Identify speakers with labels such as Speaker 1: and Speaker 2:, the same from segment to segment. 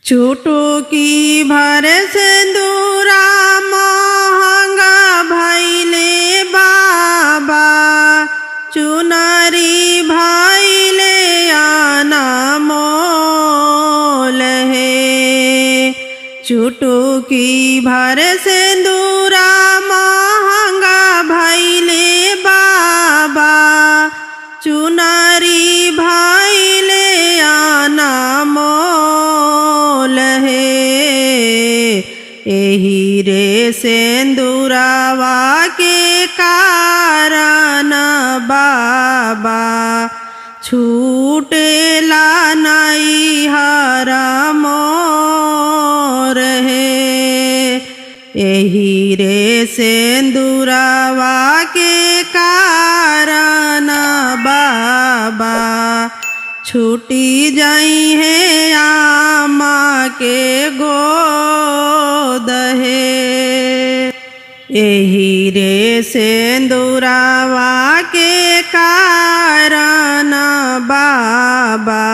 Speaker 1: चुटकी भर सिंदूरा महंगा भैले बाबा, चुनरी भैले अनमोल है। चुटकी भर सिंदूरा महंगा भैले बाबा, चुनरी भैले अनमोल है। एही रे सिंदूरवा के कारण बाबा, छूटेला नैहर मोर है। एही रे सिंदूरवा के कारण बाबा, छूटी जाई है आमा के गोद है। एही रे सिंदूरवा के कारण बाबा,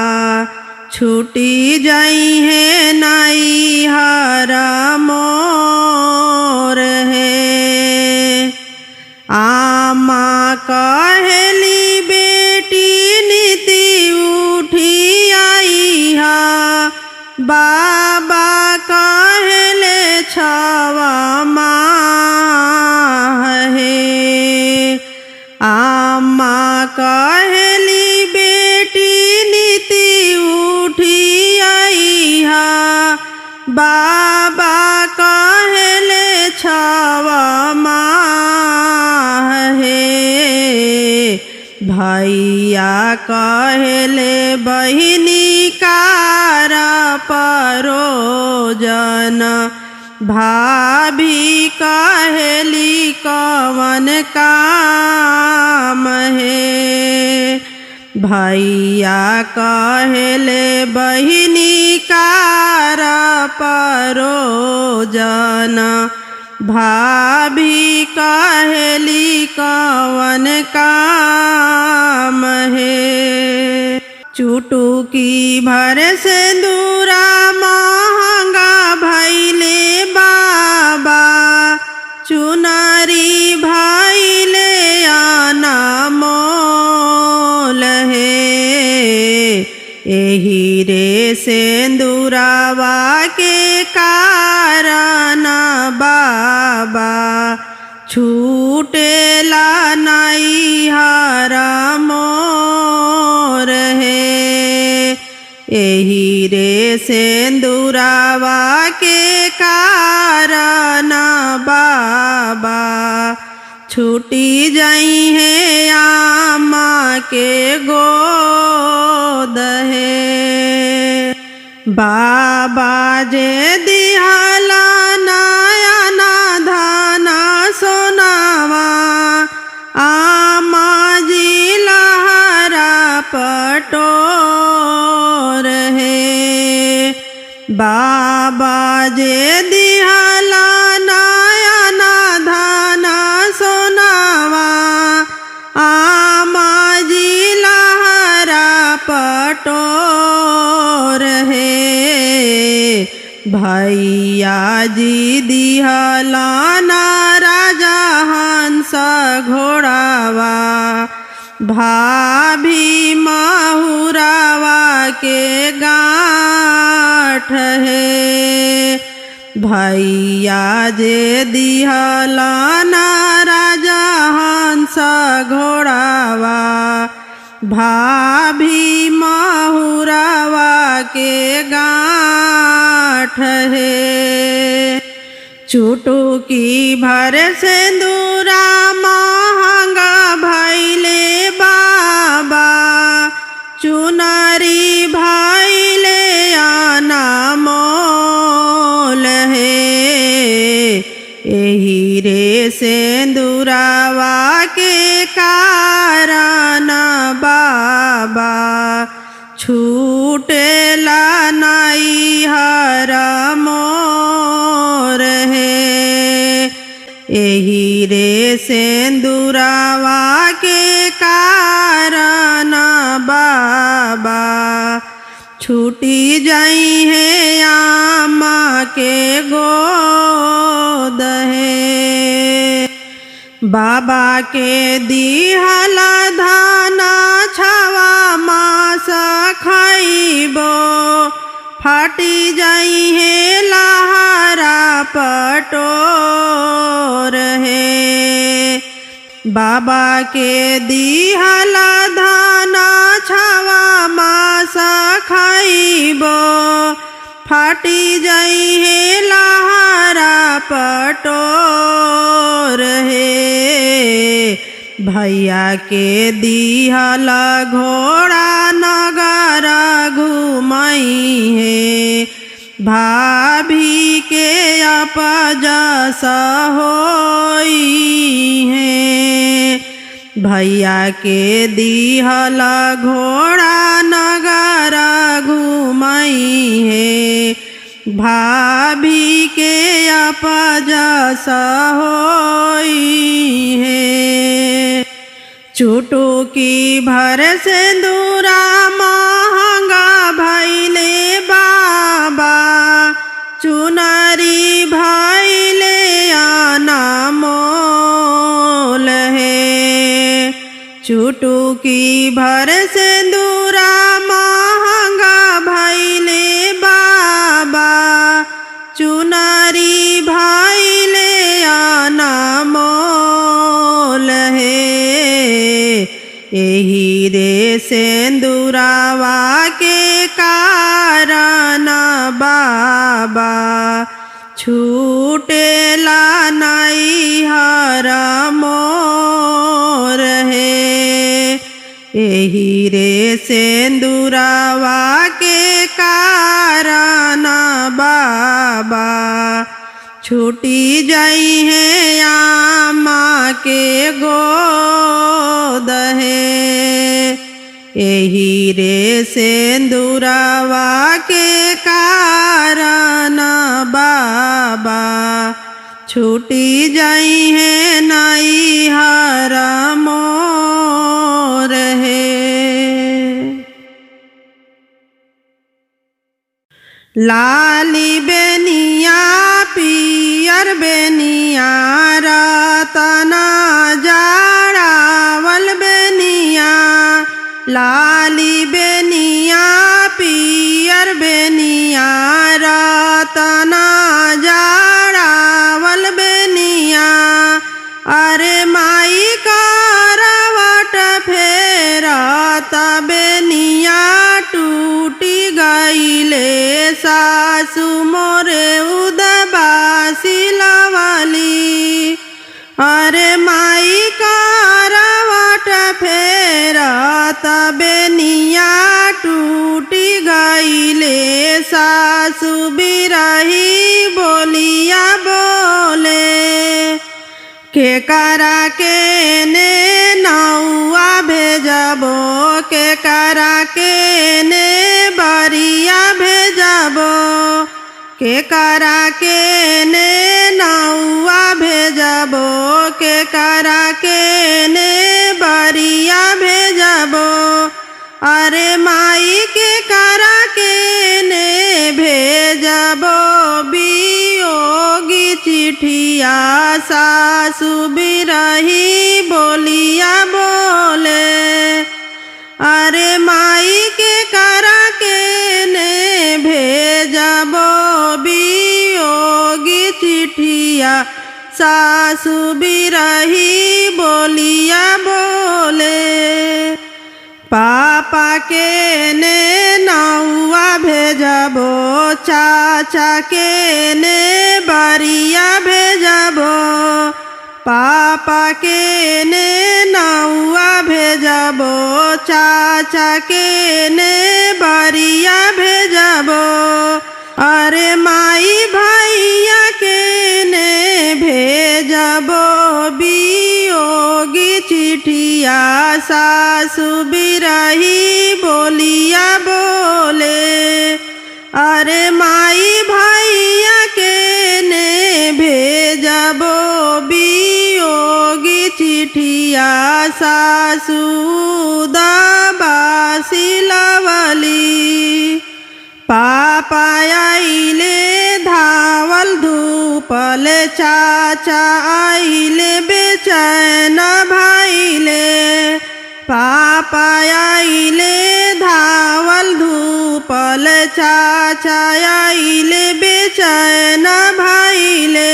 Speaker 1: छूटी जाई है नैहर मोर है। आमा कहली बेटी नीति उठी आई हा, बाबा कहले छवा माह है। आमा कहली बेटी नीति उठी आई हा, बाबा कहले छवा माह है। भैया कहले बहिनी कार परोजन, भाभी कहली कवन काम है। भैया कहले बहिनी कार परोजन, भाभी कहली कवन काम है। चुटकी भर सिंदूरा महंगा भैले बाबा, चुनरी भैले अनमोल है। एही रे सिंदूरवा के कारण बाबा, छूटेला नैहर मोर है। एही रे सिंदूरवा के कारण बाबा, छूटी जाई है आमा के गोद है। बाबा जे दिहला नयन धन सोनावा, आमा जी लहरा पटोर है। बाबा जे दिहला नयन धन सोनावा, आमा जी लहरा पटोर है। भैया जी दिहला राजा हंस घोड़ावा, भाभी महुरावा के गाँठ है। भैया जे दिहला राजा हंस घोड़ावा, भाभी महुरावा के गाँठ है। चुटकी भर सिंदूरा महंगा भैले बाबा, चुनरी भैले अनमोल है। एही रे सिंदूरवा के कारण बाबा, छूटेला नैहर मोर है। एही रे सिंदूरवा के कारण बाबा, छूट छूटी जाई है आमा के गोद है। बाबा के दिहला धाना छावा मास खाइबो फाटी जाई है लहारा पटोर है। बाबा के दिहला धाना छावा मास खाइबो फाटी जाई है लहारा पटोर है। भैया के दिहला घोड़ा नगर घुमाई है भाभी के अपजस होई है। भैया के दिहला घोड़ा नगर घुमाई है भाभी के अपजस होई है। चुटुकी भर सिंदूरा महंगा भैले बाबा चुनरी भैले अनमोल है। चुटुकी भर सिंदूरा महंगा भैले बाबा चुनरी भैले अनमोल है। एही रे सिंदूरावा के कारण बाबा छूटेला नैहर मोर है। एही रे सिंदूरावा के कारण बाबा छूटी जाई है आमा के गोद है। एही रे सिंदूरावा के कारण बाबा छूटी जाई है नैहर मोर है। लाली बेनिया पियर बेनिया रतना जाड़ावल बेनिया। लाली बेनिया पियर बेनिया रतना जाड़ावल बेनिया। अरे माई करवट फेरत बेनिया टूटी गईले सासु मोरे उदबासी लवाली। अरे माई करवट फेरत बेनिया टूटी गईले सासु बिरही बोलिया बोले। के करा के ने नौआ भेजबो के करा के ने बरिया भेजबो के करा के ने नौआ भेजबो के करा के ने बरिया भेजबो। अरे माई के करा के ने भेजबो बियोगी चिठिया सासु बिरही बोलिया बोले। अरे माई के करा के ने भेजबो बियोगी चिठिया सासु बिरही बोलिया बोले। पापा के ने नौआ भेजबो चाचा के ने बरिया भेजबो। पापा के ने नौआ भेजबो चाचा के ने बरिया भेजबो। अरे माई भैया के ने भेजबो बियोगी चिठिया सासु बिरही बोलिया बोले। अरे माई भैया के ने भेजबो बियोगी चिठिया सासु दबासी लवली। पापा आइले धावल धूपल चाचा आइले बेचैन भाइले पापा आइले धावल धूपल चाचा आइले बेचैन भाइले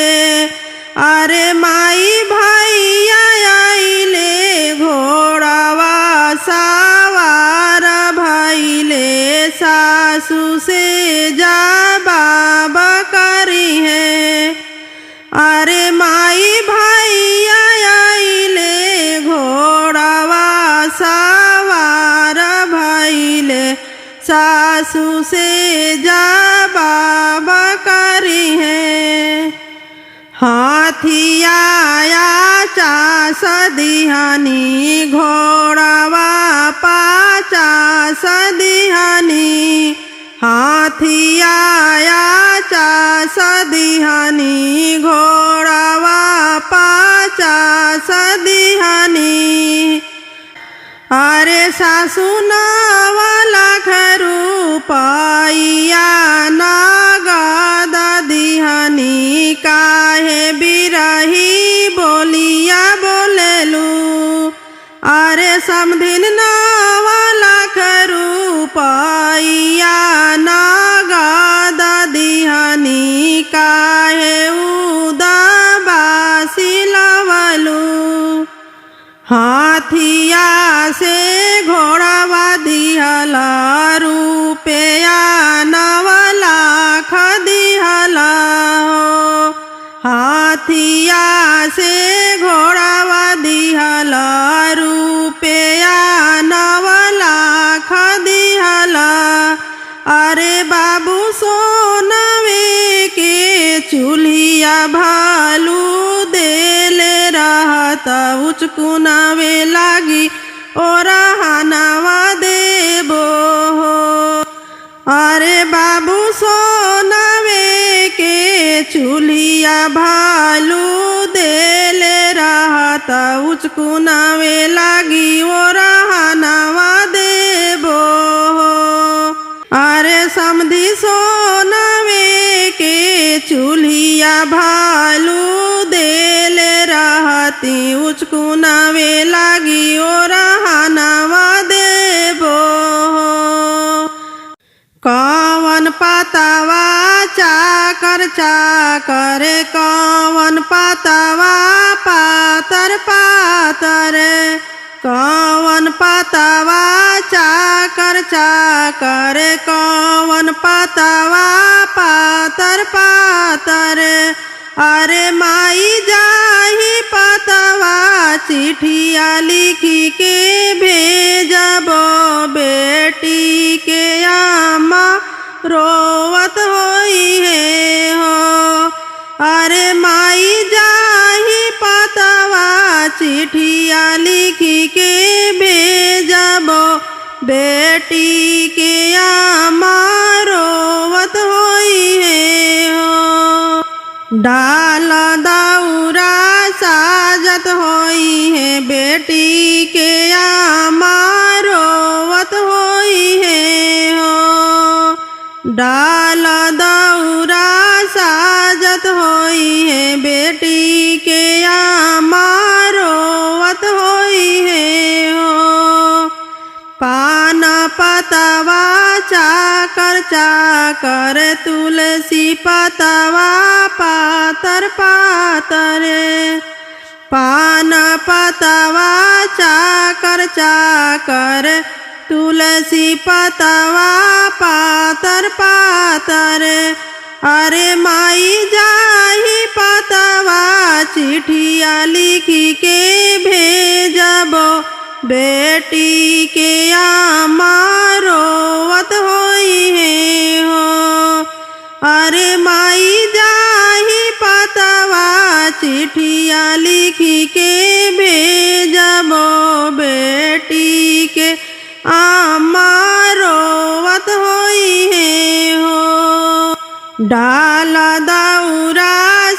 Speaker 1: अरे माई भैया आइले घोड़ावा सवार भइले सासू से जा बाबा करी है अरे माई भैया आइले घोड़ावा सवार भइले सासू से जा बाबा करी है हाथिया चास दिहानी घोड़ावा पाचास दिहानी हाथिया चास दिहानी घोड़ावा पाचास दिहानी अरे सासू नवला खरू पाइया नगद दिहानी काहे बिरही बोलिया बोलेलू अरे समधिन नवला खरू पाइया नगद दिहानी काहे उदाबासी लवलू हाथिया से घोड़ावा दिहला रुपया 9 लाख दिहला हो हाथिया से घोड़ावा दिहला रुपया 9 लाख दिहला अरे बाबू सोनवे के चूल्हिया भालू देले रहता उचकुनावे लागी और हनावा देबो हो अरे बाबू सोनवे के चूल्हिया भालू देले रहता उचकुनावे लागी और हनावा देबो हो अरे समधी सोनवे के चूल्हिया भालू देले रहती उचकुनावे लागी और हनावा देबो कौन पातावा चाकर चाकर कौन पातावा पातर पातर कौन पातावा चाकर चाकर कौन पातावा पातर पातर अरे माई जाही पातावा चिठिया लिखी के भेजबो बेटी के आमा रोवत होई है हो अरे माई जाही पातावा चिठिया लिखी के भेजबो बेटी के आमा रोवत होई है हो डाल दौरा साजत होई है बेटी के आमा रोवत होई है हो डाल दौरा साजत होई है बेटी के आमा रोवत होई है हो पान पतवा चाकर चाकर तुलसी पतवा पातर पातर पान पतवा चाकर चाकर तुलसी पतवा पातर पातर अरे माई जाही पतवा चिठिया लिखी के भेजबो बेटी के आमा रोवत होई है हो अरे माई जाही पतवा चिठिया लिखी के भेजबो बेटी के आमा रोवत होई है हो डाल दौरा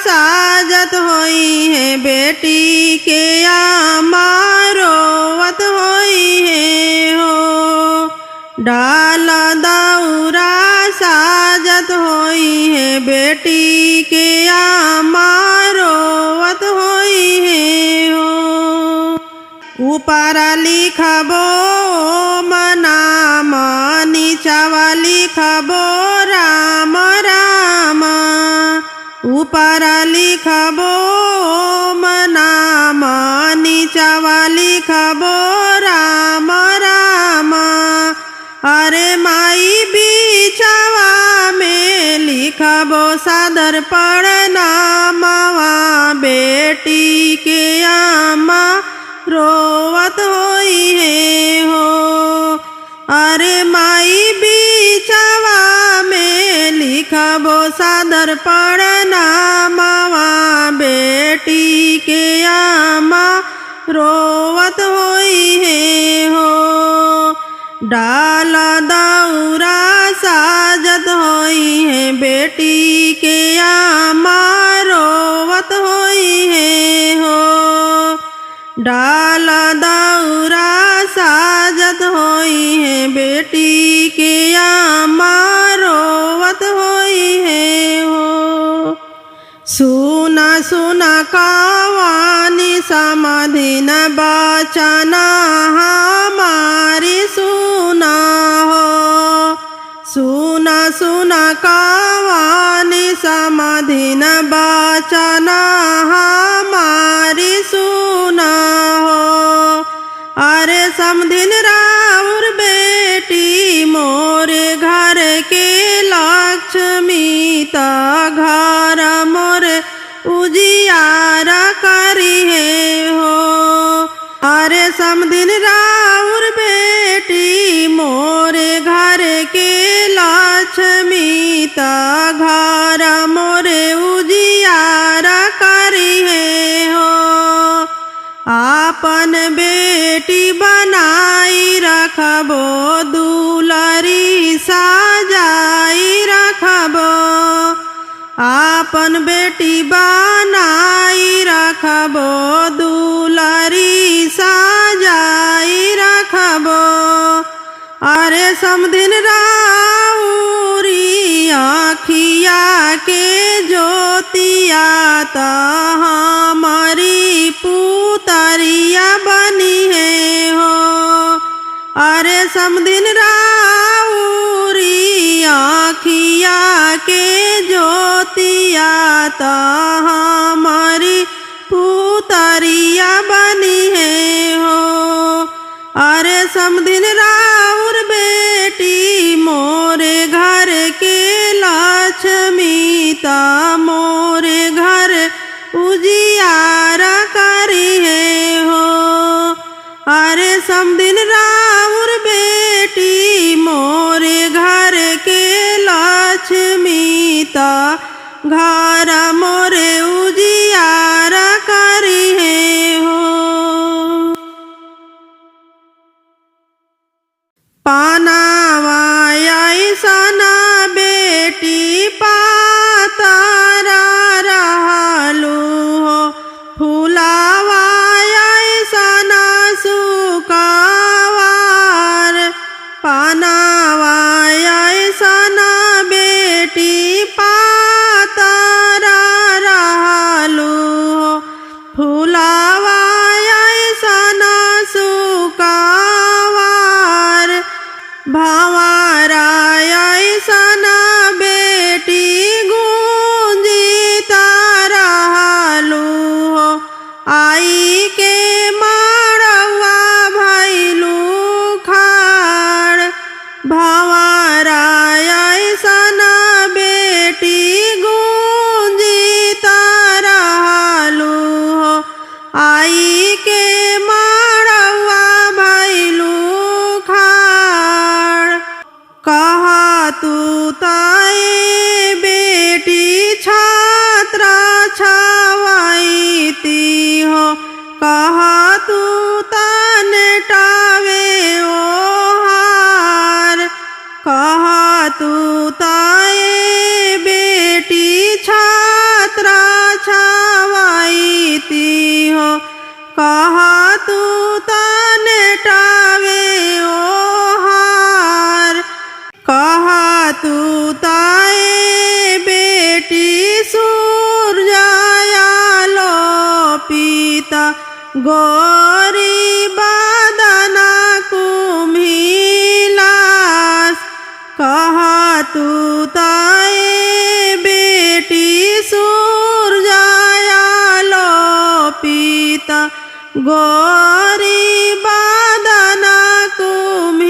Speaker 1: साजत होई है बेटी के आमा रोवत होई है हो डाल दौरा सा साजत होई है बेटी के आमा रोवत होई है हो। ऊपर लिखबो मनाम नीचवा लिखबो राम राम। ऊपर लिखबो मनाम नीचवा लिखबो राम राम। अरे माई बीचवा में लिखबो सादर प्रणामवा बेटी के आमा रोवत होई है हो। अरे माई बीचवा में लिखबो सादर प्रणामवा बेटी के आमा रोवत होई है हो। डाल दौरा साजत होई है बेटी के आमा रोवत होई है हो। डाल दौरा साजत होई है बेटी के आमा रोवत होई है हो। सुना सुना कवानी समाधीन बचना हमारी सुना हो। सुना सुना कवानी समाधीन बचना हमारी सुना हो। अरे समधिन राउर बेटी मोरे घर के लक्ष्मी त घर मोरे उजियारा करी है हो। अरे समधिन राउर बेटी मोरे घर के लक्ष्मी त घर मोरे उजियारा करी है हो। आपन बेटी बनाई रखबो दुलारी साजाई रखबो। आपन बेटी बनाई रखबो दुलारी साजाई रखबो। अरे समधिन राउरी आँखिया के ज्योतिया त हमारी पुतरिया बनी है हो। अरे समधिन राउरी आँखिया के ज्योतिया त हमारी पुतरिया बनी है हो। अरे समधिन राउर बेटी मोरे घर के लक्ष्मी त मोरे घर उजियारा करी है हो। अरे समधिन राउर बेटी मोरे घर के लक्ष्मी त घर मोरे उजियारा करी है हो। पानावा ऐसन बेटी पातारा रहलू हो। फूलावा ऐसन सुकावार। पानावा ऐसन बेटी पातारा रहलू हो। फूलावा ऐसन सुकावार। भावारा ऐसन बेटी गूंजिता रहलू हो। आई के मारवा भैलू खाड़। भावारा ऐसन बेटी गूंजिता रहलू हो। आई के मारवा भैलू खाड़। कहा तू ताए बेटी छात्रा छावाईती हो। कहा तू तान टावे ओ हार। कहा तू ताए बेटी छात्रा छावाईती हो। कहा तू तान टावे ओ हार। कहा तू ताए गोरी बदना कुम्हिलास कह तू ताए बेटी सूरजायालो पीता गोरी बदना कुम्हिलास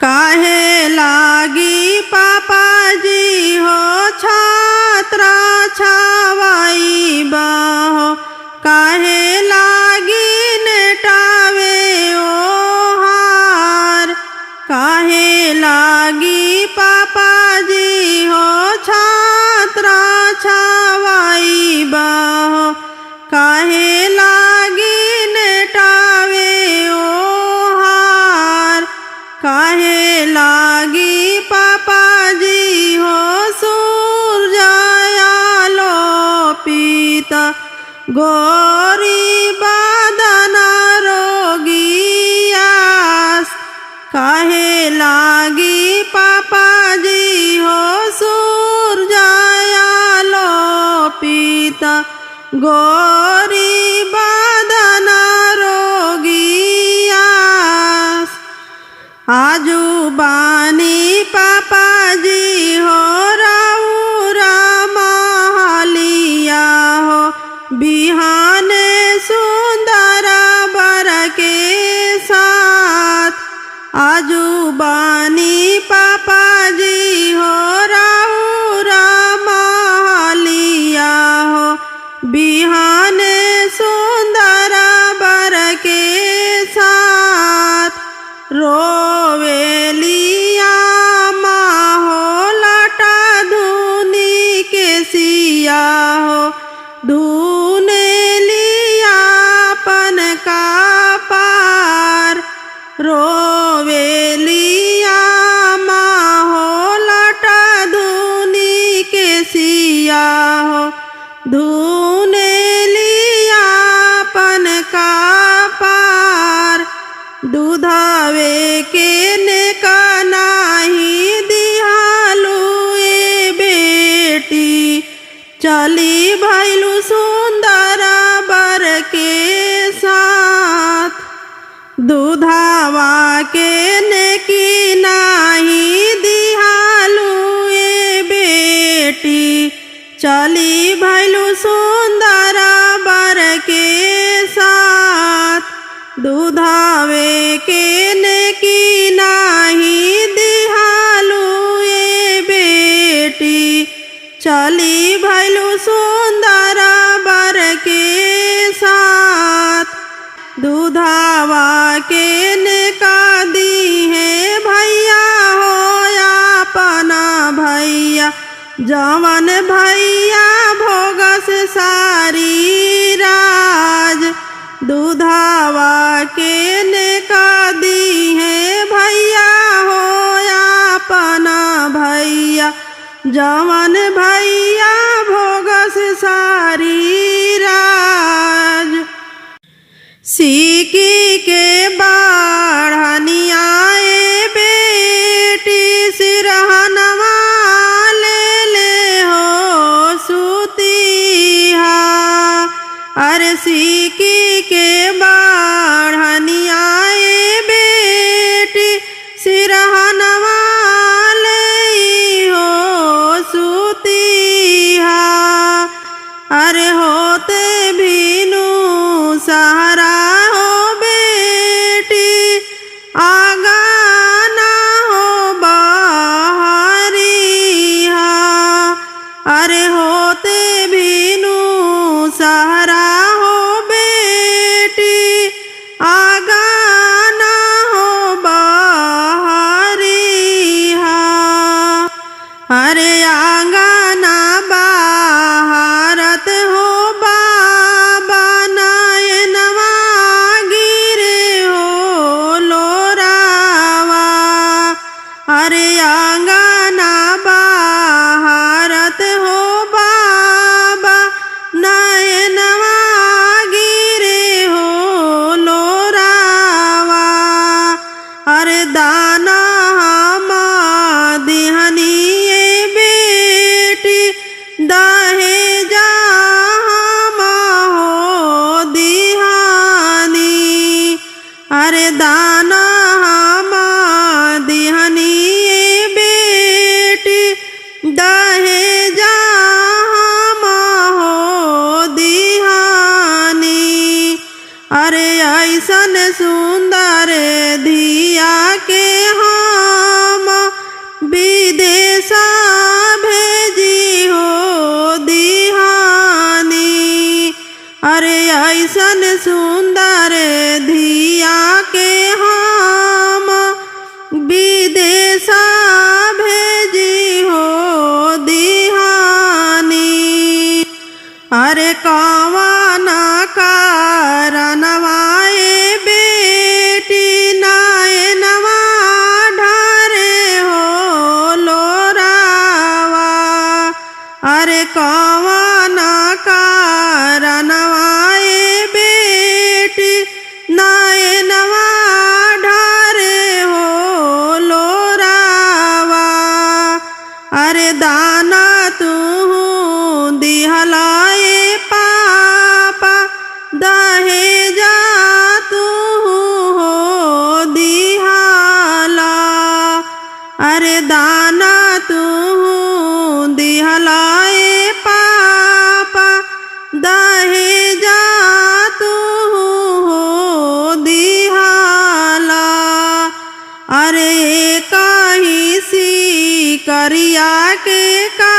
Speaker 1: काहे लागी पापाजी हो छात्रा छावाई बहो काहे लागी नेटावे ओहार काहे लागी पापाजी हो छात्रा छावाई बहो काहे लागी नेटावे ओहार काहे लागी पापाजी हो सूरजायालो पीता गोरी बदना रोगियास काहे लागी पापाजी हो सूरजायालो पीता गोरी बदना रोगियास आजू बानी पापाजी हो राउरा महलिया हो बिहाने सुंदर बर के साथ आजू बानी पापाजी हो राउरा महलिया हो बिहाने सुंदर बर के साथ रोवेलिया माहो लटा धुनी के सिया हो धूने लिया पन का पार रोवेलिया माहो लटा धुनी के सिया हो धूने लिया पन का पार दूधावे के नेका नाही दिहालू ए बेटी चली भैलू सुंदर बर के साथ दूधावा के नेकी नाही दिहालू ए बेटी चली भैलू सुंदर बर के साथ दूधावे के नेकी नाही दिहालू ए बेटी चली भैलू सुंदर बर के साथ दूधावा के नेका दी है भैया हो अपना भैया जवन भैया भोगस सारी राज दूधावा के नेका दी है भैया हो अपना भैया जवन भैया भोगस सारी राज सीकी के बाढ़निया बेटी सिरहनवा ले ले हो सुतिहा अरे सीकी के बाढ़निया बेटी सिरहनवा ले हो सुतिहा अरे होते भीनु सहारा हो बेटी आगा ना हो बाहरिहा अरे होते भीनु सहारा हो बेटी आगा ना हो बाहरिहा अरे आंगना बाहरत हो बाबा नयनवा गिरे हो लोरावा अरे आंगना बाहरत हो बाबा नयनवा गिरे हो लोरावा अरे दाना हम दिहनी बेटी सुंदर धिया के हम विदेशा भेजी हो दिहानी। अरे ऐसन सुंदर धिया के हम विदेशा भेजी हो दिहानी। अरे कवाना कारणवाए बेटी नयनवा ढारे हो लोरावा। अरे कवाना कारणवाए बेटी नयनवा ढारे हो लोरावा। अरे दाना तू दिहलाए पापा दहेजा तू हो दिहाला। अरे दाना तू दिहलाए पापा दहेजा तू हो दिहाला। अरे कहीं सी करिया के का